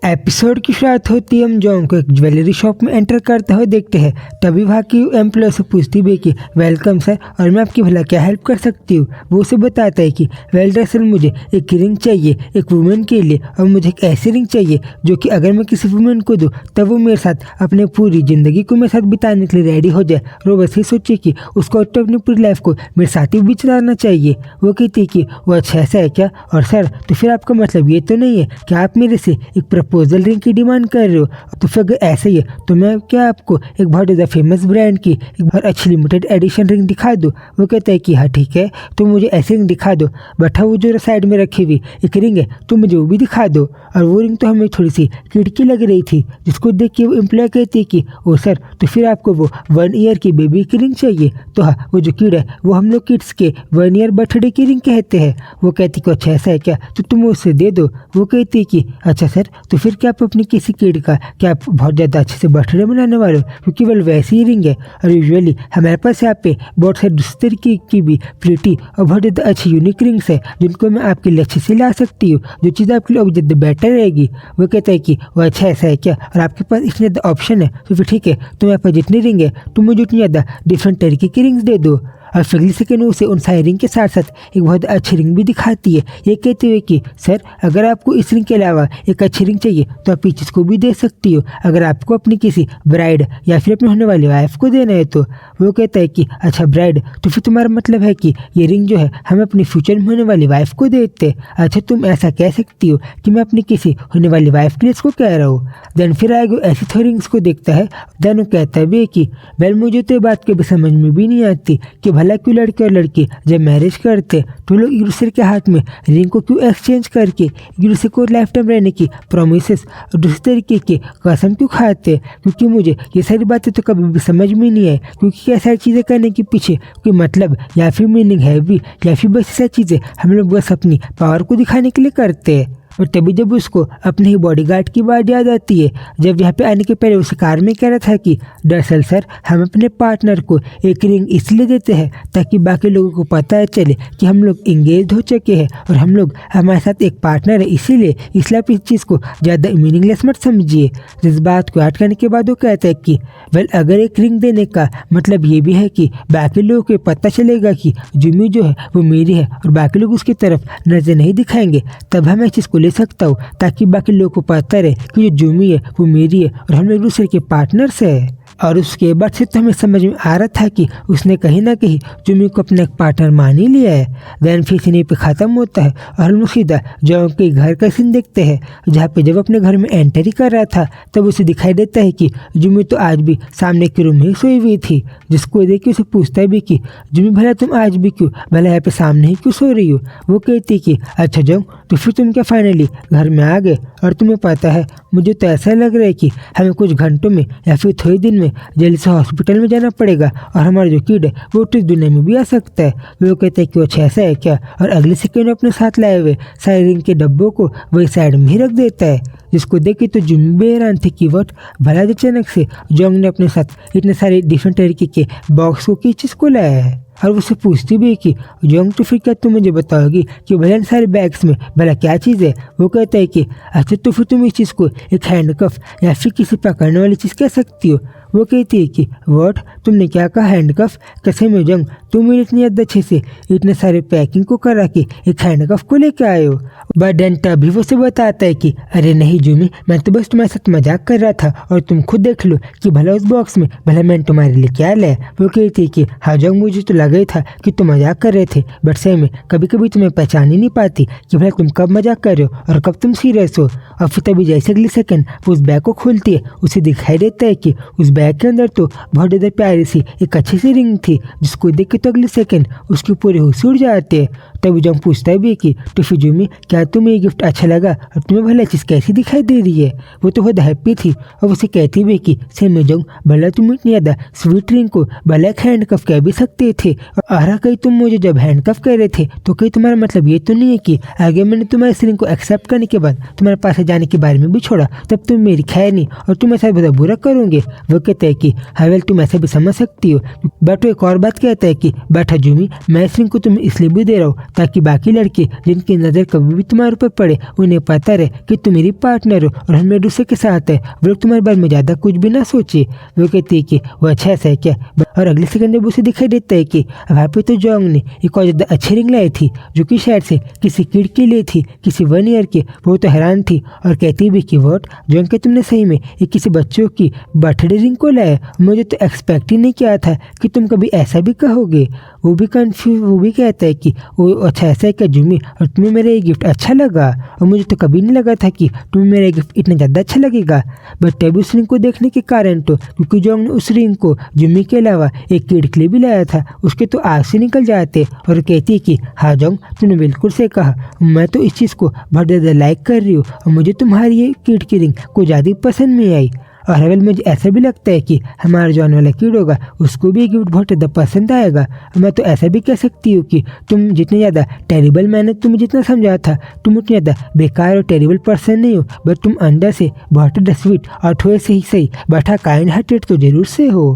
Episode की शुरुआत होती है हम जॉन को एक ज्वेलरी शॉप में एंटर करते हुए देखते हैं। तभी वहाँ की एम्प्लॉय से पूछती भी कि वेलकम सर, और मैं आपकी भला क्या हेल्प कर सकती हूँ। वो उसे बताता है कि वेल दरअसल मुझे एक रिंग चाहिए एक वुमेन के लिए, और मुझे एक ऐसी रिंग चाहिए जो कि अगर मैं किसी वुमेन को दूँ तब वो मेरे साथ अपने पूरी ज़िंदगी को मेरे साथ बिताने के लिए रेडी हो जाए। और वो बस ही सोचे कि उसको तो अपनी पूरी लाइफ को मेरे साथ ही बिताना चाहिए। वो कहती है कि वो अच्छा ऐसा है क्या, और सर तो फिर आपका मतलब ये तो नहीं है कि आप मेरे से एक प्रपोजल रिंग की डिमांड कर रहे हो। तो फिर अगर ऐसा ही है तो मैं क्या आपको एक बहुत ज़्यादा फेमस ब्रांड की एक बहुत अच्छी लिमिटेड एडिशन रिंग दिखा दूँ। वो कहता है कि हाँ ठीक है, तो मुझे ऐसी रिंग दिखा दो, बट वो जो साइड में रखी हुई एक रिंग है तो मुझे वो भी दिखा दो। और वो रिंग तो हमें थोड़ी सी खिड़की लग रही थी, जिसको देख के वो एम्प्लॉय कहती है कि ओ सर तो फिर आपको वो 1 ईयर की बेबी की रिंग चाहिए। तो हाँ, वो जो किड है वो हम लोग किड्स के 1 ईयर बर्थडे की रिंग कहते हैं। वो कहती कि अच्छा ऐसा है क्या, तो तुम उससे दे दो। वो कहती है कि अच्छा सर तो फिर क्या आप अपनी किसी किड का क्या आप बहुत ज़्यादा अच्छे से बर्थडे मनाने वाले हो, क्योंकि वो वैसी ही रिंग है। और यूजुअली हमारे पास यहाँ पे बहुत सारे दूसरे तरीके की भी प्रिटी और बहुत ज़्यादा अच्छी यूनिक रिंग्स है जिनको मैं आपके लिए अच्छे से ला सकती हूँ, जो चीज़ आपके लिए और ज़्यादा बेटर रहेगी। वो कहता है कि वो अच्छा ऐसा है क्या, और आपके पास इतने ज़्यादा ऑप्शन है तो फिर ठीक है, तुम्हारे पास जितनी रिंग है तुम मुझे उतनी ज़्यादा डिफरेंट तरीके की रिंग्स दे दो। और अगली सेकेंड उसे उन सारी रिंग के साथ साथ एक बहुत अच्छी रिंग भी दिखाती है, ये कहते हुए कि सर अगर आपको इस रिंग के अलावा एक अच्छी रिंग चाहिए तो आप इस को भी दे सकती हो, अगर आपको अपनी किसी ब्राइड या फिर अपने होने वाली वाइफ को देना है तो। वो कहता है कि अच्छा ब्राइड, तो फिर तुम्हारा मतलब है कि ये रिंग जो है हम अपनी फ्यूचर में होने वाली वाइफ को देते। अच्छा तुम ऐसा कह सकती हो कि मैं अपनी किसी होने वाली वाइफ के लिए इसको कह रहा हूँ। देन फिर आगे ऐसी थोड़ी रिंग्स को देखता है। देन वो कहता भी है कि वेल मुझे तो ये बात कभी समझ में भी नहीं आती कि भला क्यों लड़के और लड़की जब मैरिज करते तो लोग एक दूसरे के हाथ में रिंग को क्यों एक्सचेंज करके एक दूसरे को लाइफ टाइम रहने की प्रोमिसेस और दूसरे तरीके की कसम क्यों खाते। क्योंकि मुझे ये सारी बातें तो कभी भी समझ में नहीं आए, क्योंकि क्या सारी चीज़ें करने के पीछे कोई मतलब या फिर मीनिंग है भी, या फिर बस सारी चीज़ें हम लोग बस अपनी पावर को दिखाने के लिए करते हैं। और तभी जब उसको अपने ही बॉडीगार्ड की बात याद आती है, जब यहाँ पे आने के पहले उस कार में कह रहा था कि दरअसल सर हम अपने पार्टनर को एक रिंग इसलिए देते हैं ताकि बाकी लोगों को पता चले कि हम लोग इंगेज हो चुके हैं और हम लोग हमारे साथ एक पार्टनर है, इसीलिए आप इस चीज़ को ज़्यादा मीनिंगलेस मत समझिए। इस बात को याद करने के बाद वो कहता है कि वेल अगर एक रिंग देने का मतलब ये भी है कि बाकी लोगों को पता चलेगा कि जुमी जो है वो मेरी है और बाकी लोग उसकी तरफ नजर नहीं दिखाएंगे, तब हम इस चीज़ को ले सकता हूँ ताकि बाकी लोगों को पता रहे कि जो जुमी है वो मेरी है और हम एक दूसरे के पार्टनर्स है। और उसके बाद से तो हमें समझ में आ रहा था कि उसने कहीं ना कहीं जुमी को अपना एक पार्टनर मान ही लिया है। देन फिर सीन पे ख़त्म होता है और हम लोग सीधा जॉन के घर का सीन देखते हैं, जहाँ पे जब अपने घर में एंटर ही कर रहा था तब उसे दिखाई देता है कि जुमी तो आज भी सामने के रूम में ही सोई हुई थी, जिसको देख के उसे पूछता है भी कि जुमी भला तुम आज भी क्यों भला यहाँ पे सामने ही क्यों सो रही हो। वो कहती कि अच्छा जॉन तो फिर तुम क्या फाइनली घर में आ गए, और तुम्हें पता है मुझे तो ऐसा लग रहा है कि हमें कुछ घंटों में या फिर थोड़े दिन में जल्दी से हॉस्पिटल में जाना पड़ेगा और हमारा जो किड है वो तो इस दुनिया में भी आ सकता है। वो कहते हैं कि अच्छा ऐसा है क्या, और अगले सेकेंड अपने साथ लाए हुए सारे रिंग के डब्बों को वही साइड में ही रख देता है, जिसको देख के तो जुमी बेहरान थी कि वट भला अचानक से जोंग ने अपने साथ इतने सारे डिफरेंट तरीके के बॉक्स को किस चीज़ को लाया है। और उससे पूछती भी है कि जोंग तो फिर क्या तुम मुझे बताओगी कि भला इन सारे बैग्स में भला क्या चीज़ है। वो कहता है कि अच्छा तो फिर तुम इस चीज़ को एक हैंडकफ या फिर किसी पकड़ने वाली चीज़ कह सकती हो। वो कहती है कि व्हाट, तुमने क्या कहा हैंडकफ, कैसे में जंग तुम मेरे इतनी अच्छे से इतने सारे पैकिंग को करा के एक हैंडकफ को लेके आए हो। बट देन तभी वो से बताता है कि अरे नहीं जुमी, मैं तो बस तुम्हारे साथ मजाक कर रहा था और तुम खुद देख लो कि भला उस बॉक्स में भला मैंने तुम्हारे लिए क्या लाया। वो कहती है कि हाँ जंग मुझे तो लगा ही था कि तुम मजाक कर रहे थे, बट सही में कभी कभी तुम्हें पहचान ही नहीं पाती कि भला तुम कब मजाक कर रहे हो और कब तुम सीरियस हो। और फिर तभी जैसे अगली सेकंड वो उस बैग को खोलती है, उसे दिखाई देता है कि उस बैग के अंदर तो बहुत ज़्यादा प्यारी सी एक अच्छी सी रिंग थी, जिसको देख के तो अगले सेकंड उसके पूरे होश उड़ जाते हैं। तभी जंग पूछता है भी कि तो फिर जुमी क्या तुम्हें ये गिफ्ट अच्छा लगा और तुम्हें भला चीज़ कैसी दिखाई दे रही है। वो तो बहुत हैप्पी थी और उसे कहती भी कि सेम जंग भला तुम इतनी ज़्यादा स्वीट रिंग को भला एक हैंडकफ कह भी सकते थे, और कहीं तुम मुझे जब हैंडकफ कह रहे थे तो कहीं तुम्हारा मतलब ये तो नहीं है कि आगे मैंने तुम्हारे इस रिंग को एक्सेप्ट करने के बाद तुम्हारे पास जाने के बारे में भी छोड़ा तब तुम मेरी खैर नहीं और तुम ऐसा बहुत बुरा करोगे। वो कहते हैं कि हवेल तुम ऐसे भी समझ सकती हो, बट वो एक और बात कहता है कि बैठा जुमी मैं इस रिंग को तुम्हें इसलिए भी दे रहा हूँ ताकि बाकी लड़के जिनकी नज़र कभी भी तुम्हारे ऊपर पड़े उन्हें पता रहे कि तुम मेरी पार्टनर हो और हम मेरे दूसरे के साथ है। वो लोग तुम्हारे बारे में ज़्यादा कुछ भी ना सोचे। वो कहती है कि वो अच्छा ऐसा है क्या, और अगले सेकंड जब उसे दिखाई देता है कि वहाँ पे तो जोंग ने एक और ज़्यादा अच्छी रिंग लाई थी जो कि शायद से किसी किड के लिए थी, किसी 1 ईयर के। वो तो हैरान थी और कहती भी कि वॉट जोंग, के तुमने सही में ये किसी बच्चों की बर्थडे रिंग को लाया? मुझे तो एक्सपेक्ट ही नहीं किया था कि तुम कभी ऐसा भी कहोगे। वो भी कंफ्यूज, वो भी कहता है कि वो अच्छा ऐसा है क्या जुमी, और तुम्हें मेरा ये गिफ्ट अच्छा लगा? और मुझे तो कभी नहीं लगा था कि तुम्हें मेरा गिफ्ट इतना ज़्यादा अच्छा लगेगा। बट तभी उस रिंग को देखने के कारण तो क्योंकि जोंग ने उस रिंग को जुमी के अलावा एक किड के लिए भी लाया था, उसके तो आग से निकल जाते। और कहती है कि हाँ जोंग, तुमने बिल्कुल सही कहा, मैं तो इस चीज़ को बहुत ज़्यादा लाइक कर रही हूँ और मुझे तुम्हारी ये किड की रिंग को ज़्यादा पसंद नहीं आई। और हवेल मुझे ऐसा भी लगता है कि हमारा जो आने वाला किड होगा उसको भी ये गिफ्ट बहुत ज़्यादा पसंद आएगा। मैं तो ऐसा भी कह सकती हूँ कि तुम जितने ज़्यादा टेरिबल, मैंने तुम्हें जितना समझा था, तुम उतनी ज़्यादा बेकार और टेरिबल पर्सन नहीं हो, बट तुम अंदर से बहुत ज़्यादा स्वीट और थोड़े से ही सही बैठा काइंड हार्टेड तो जरूर से हो।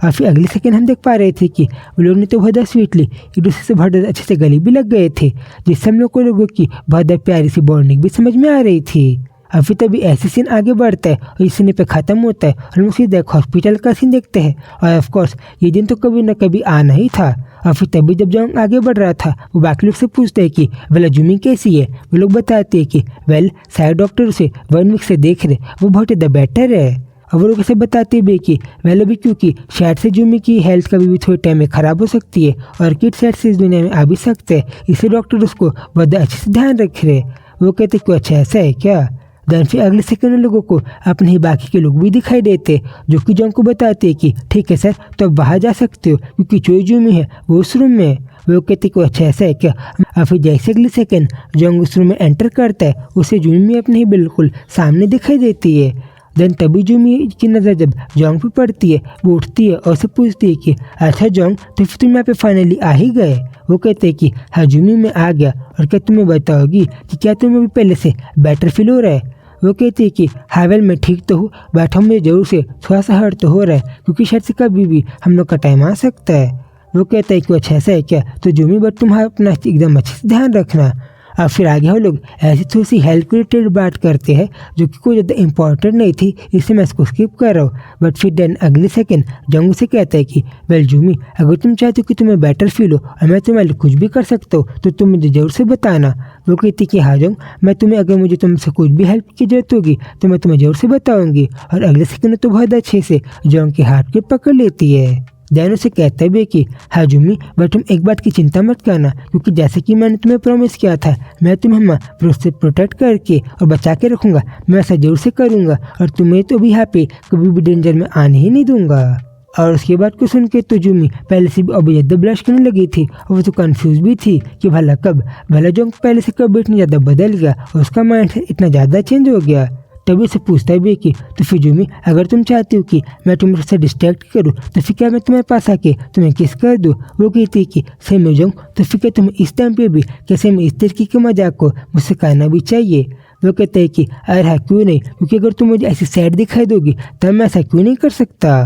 और फिर अगले सेकंड हम देख पा रहे थे कि वो लोग ने तो बहुत ज़्यादा स्वीटली एक दूसरे से बहुत ज़्यादा अच्छे से गले भी लग गए थे, जिससे हम लोगों की बहुत ज़्यादा प्यारी सी बॉन्डिंग भी समझ में आ रही थी। और फिर तभी ऐसे सीन आगे बढ़ता है और इस सीन पे ख़त्म होता है और हम सीधे हॉस्पिटल का सीन देखते हैं। और ऑफकोर्स ये दिन तो कभी ना कभी आना ही था। और फिर तभी जब जोंग आगे बढ़ रहा था वो बाकी लोग से पूछते हैं कि वेल जुमी कैसी है। वो लोग बताते हैं कि वेल शायद डॉक्टर उसे 1 वीक से देख रहे, वो बहुत ज़्यादा बेटर है। और वो लोग ऐसे बताते भी कि वेल अभी क्योंकि शायद से जुमी की हेल्थ कभी भी थोड़े टाइम में ख़राब हो सकती है और किड शायद से इस दुनिया में आ भी सकते हैं, इसलिए डॉक्टर उसको बहुत अच्छे से ध्यान रख रहे। वो कहते कि अच्छा ऐसा है क्या। देन फिर अगले सेकंड लोगों को अपने ही बाकी के लोग भी दिखाई देते जो कि जोंग को बताते कि ठीक है सर, तो अब बाहर जा सकते हो क्योंकि जो जुमी है वो उस रूम में। वो कहते कि अच्छा ऐसा है क्या। और फिर जैसे अगले सेकंड जोंग उस रूम में एंटर करता है उसे जुमी अपने ही बिल्कुल सामने दिखाई देती है। देन तभी जुमी की नज़र जब जोंग पे पड़ती है वो उठती है और उसे पूछती है कि अच्छा जोंग, तो फिर तुम यहाँ पे फाइनली आ ही गए। वो कहते हैं कि हाँ जुमी मैं आ गया, और क्या तुम्हें बताओगी कि क्या तुम्हें भी पहले से बेटर फील हो रहा है। वो कहती है कि हाँ वेल मैं ठीक तो हूँ, बट मुझे जरूर से थोड़ा सा हर्ट तो हो रहा है क्योंकि शायद से कभी भी हम लोग का टाइम आ सकता है। वो कहता है कि अच्छा ऐसा है क्या, तो जुमी बट तुम अपना एकदम अच्छे से ध्यान रखना। और फिर आगे हम लोग ऐसी थोड़ी सी हेल्थ रिलेटेड बात करते हैं जो कि कोई ज़्यादा इंपॉर्टेंट नहीं थी, इसलिए मैं इसको स्किप कर रहा हूँ। बट फिर देन अगले सेकंड जोंग से कहता है कि वेल जुमी, अगर तुम चाहते हो कि तुम्हें बेटर फील हो और मैं तुम्हारे लिए कुछ भी कर सकता हूँ तो तुम मुझे ज़रूर से बताना। वो कहती कि हाँ जोंग, मैं तुम्हें अगर मुझे तुमसे कुछ भी हेल्प की जरूरत होगी तो मैं तुम्हें ज़रूर से बताऊँगी। और अगले सेकंड तो बहुत अच्छे से जोंग के हाथ को पकड़ लेती है। दैन उसे कहता भी कि हाँ जुमी, बट तुम एक बात की चिंता मत करना क्योंकि जैसे कि मैंने तुम्हें प्रॉमिस किया था मैं तुम्हें से प्रोटेक्ट करके और बचा के रखूँगा, मैं ऐसा जरूर से करूँगा और तुम्हें तो भी यहाँ पे कभी भी डेंजर में आने ही नहीं दूंगा। और उसके बाद को सुन के तो जुमी पहले से भी अभी ज़्यादा ब्लश करने लगी थी और वो तो कंफ्यूज भी थी कि भला जोंग पहले से कब इतना ज़्यादा बदल गया और उसका माइंड इतना ज़्यादा चेंज हो गया। तभी उसे पूछता भी कि तो फिर जुमी, अगर तुम चाहती हो कि मैं तुमसे डिस्ट्रैक्ट करूँ तो फिर क्या मैं तुम्हारे पास आके तुम्हें किस कर दूँ। वो कहती कि सही में जोंग, तो फिर क्या तुम्हें इस टाइम पे भी कैसे में इस तरीके के मजाक को मुझसे कहना भी चाहिए। वो कहते हैं कि अरे हाँ क्यों नहीं, क्योंकि अगर तुम मुझे ऐसी सैड दिखाई दोगी तब मैं ऐसा क्यों नहीं कर सकता।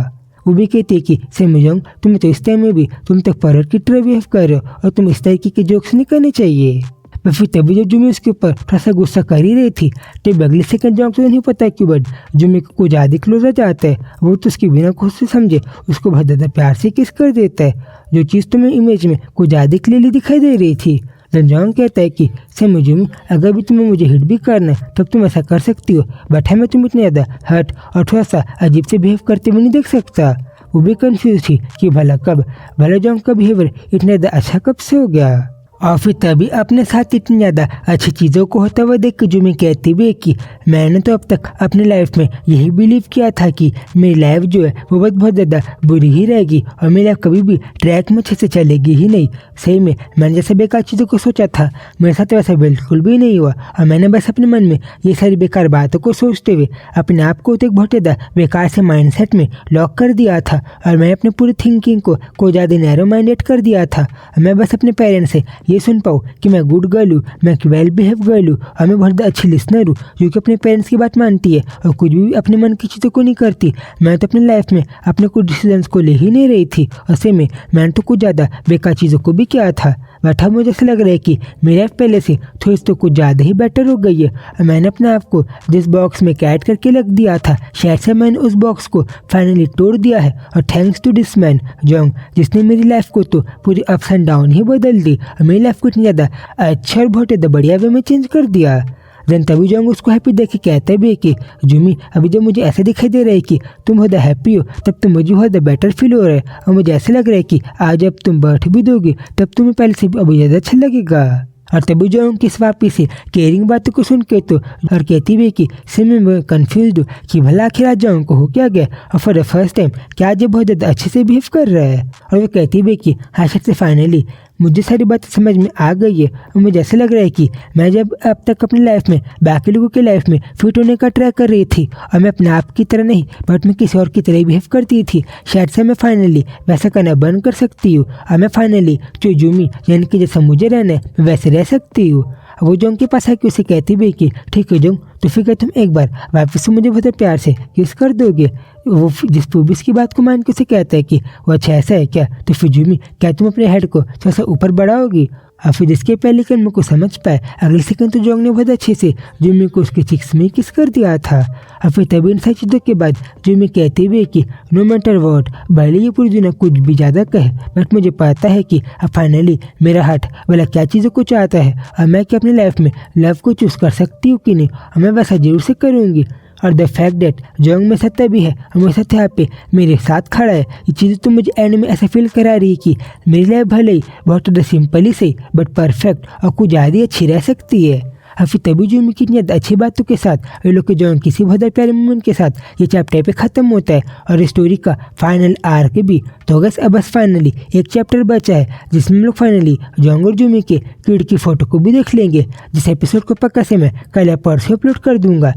वो भी कहती है कि सेमी जोंग, तुम्हें तो इस टाइम में भी तुम तक परर की तरह बिहेव कर रहे हो और तुम इस तरीके के जोक्स नहीं करने चाहिए। पर फिर तभी जब जुमी उसके ऊपर थोड़ा सा गुस्सा कर ही रही थी तो अगले सेकंड जोंग तो नहीं पता क्यों बट जुमी को कुछ ज़्यादा क्लोज आ जाता है। वो तो उसकी बिना खुद से समझे उसको बहुत ज़्यादा प्यार से किस कर देता है, जो चीज़ तुम्हें इमेज में कुछ ज़्यादा क्लियरली दिखाई दे रही थी। देन जोंग कहता है कि सेमी जुमी, अगर भी तुम्हें मुझे हिट भी करना है तब तुम ऐसा कर सकती हो, बट हमें तुम इतने ज़्यादा हर्ट और थोड़ा सा अजीब से बिहेव करते हुए नहीं देख सकता। वो भी कंफ्यूज थी कि भला जोंग का बिहेवियर इतना ज़्यादा अच्छा कब से हो गया। और फिर तभी अपने साथ इतनी ज़्यादा अच्छी चीज़ों को होता हुआ देख के जुमी कहती भी कि मैंने तो अब तक अपनी लाइफ में यही बिलीव किया था कि मेरी लाइफ जो है वो बहुत ज़्यादा बुरी ही रहेगी और मेरी लाइफ कभी भी ट्रैक में अच्छे से चलेगी ही नहीं। सही में मैंने जैसे बेकार चीज़ों को सोचा था मेरे साथ वैसा बिल्कुल भी नहीं हुआ और मैंने बस अपने मन में ये सारी बेकार बातों को सोचते हुए अपने आप को तो एक बहुत ज़्यादा बेकार से माइंडसेट में लॉक कर दिया था और मैं अपनी पूरी थिंकिंग को ज़्यादा नैरो माइंडेड कर दिया था। मैं बस अपने पेरेंट्स से ये सुन पाऊँ कि मैं गुड गर्ल हूँ, मैं वेल बिहेव गर्ल हूँ और मैं बहुत अच्छी लिसनर हूँ जो कि अपने पेरेंट्स की बात मानती है और कुछ भी अपने मन की चीज़ों को नहीं करती। मैं तो अपनी लाइफ में अपने कुछ डिसीजंस को ले ही नहीं रही थी और से में मैंने तो कुछ ज़्यादा बेकार चीज़ों को भी किया था। बट अब मुझे ऐसा लग रहा है कि मेरी लाइफ पहले से थोड़ी तो कुछ ज़्यादा ही बेटर हो गई है। और मैंने अपने आप को जिस बॉक्स में कैद करके रख दिया था, शायद से मैंने उस बॉक्स को फाइनली तोड़ दिया है। और थैंक्स टू दिस मैन जोंग, जिसने मेरी लाइफ को तो पूरी अप्स एंड डाउन ही बदल दी और मेरी लाइफ को इतनी ज़्यादा अच्छा और बहुत ज़्यादा बढ़िया वे में चेंज कर दिया। देन तभी जोंग उसको हैप्पी देख के कहते भी है कि जुमी, अभी जब मुझे ऐसा दिखाई दे रहा है कि तुम बहुत हैप्पी हो, तब तो मुझे बहुत बेटर फील हो रहा है। और मुझे ऐसा लग रहा है कि आज जब तुम बैठ भी दोगे तब तुम्हें पहले से अभी ज़्यादा अच्छा लगेगा। और तभी जोंग की इस वापस से केयरिंग बातों को सुन के तो और कहती भी कि सिमी मैं कन्फ्यूज हूँ कि भला आखिर आज जोंग को हो क्या गया और फॉर द फर्स्ट टाइम क्या आज ये बहुत ज़्यादा अच्छे से बिहेव कर रहा है। और वो कहती भी कि हाँ शायद से फाइनली मुझे सारी बातें समझ में आ गई है। और मुझे ऐसा लग रहा है कि मैं जब अब तक अपनी लाइफ में बाकी लोगों की लाइफ में फिट होने का ट्राई कर रही थी और मैं अपने आप की तरह नहीं बट मैं किसी और की तरह बिहेव करती थी, शायद से मैं फाइनली वैसा करना बंद कर सकती हूँ और मैं फाइनली जो जुमी यानी कि जैसा मुझे रहना है वैसे रह सकती हूँ। वो जोंग के पास आके उसे कहती भी कि ठीक है जोंग, तो फिर क्या तुम एक बार वापस से मुझे बहुत प्यार से किस कर दोगे। वो जिस पूबिस की बात को मान के उसे कहता है कि वो अच्छा ऐसा है क्या, तो फिर जुमी क्या तुम अपने हेड को थोड़ा सा ऊपर बढ़ाओगी। और फिर जिसके पहले कदम को समझ पाए अगले सेकंड तो जोंग ने बहुत अच्छे से जुमी को उसके चिक्स में किस कर दिया था। और फिर तभी इन सारी चीज़ों के बाद जुमी कहती भी है कि नो मैटर वॉट, भले ये पूरी दुनिया कुछ भी ज़्यादा कहे बट मुझे पता है कि अब फाइनली मेरा हार्ट वाला क्या चीज़ों को चाहता है और मैं क्या अपनी लाइफ में लव को चूज़ कर सकती हूँ कि नहीं, और मैं वैसा जरूर से करूँगी। और द फैक्ट डेट जोंग में सत्य भी है और मेरे साथ यहाँ पे मेरे साथ खड़ा है, ये चीज़ें तो मुझे एंड में ऐसा फील करा रही है कि मेरी लाइफ भले ही बहुत ज़्यादा सिंपल ही सही बट परफेक्ट और कुछ ज़्यादा ही अच्छी रह सकती है। और फिर तभी जुमी की इतनी अच्छी बातों के साथ ये लोग के जोंग किसी बहुत प्यारे मोमेंट के साथ ये चैप्टर पे ख़त्म होता है और स्टोरी का फाइनल आर्क भी। तो अब बस फाइनली एक चैप्टर बचा है जिसमें हम लोग फाइनली जोंग और जुमी के किड की फ़ोटो को भी देख लेंगे, जिस एपिसोड को पक्का से मैं कल या परसों अपलोड कर दूंगा।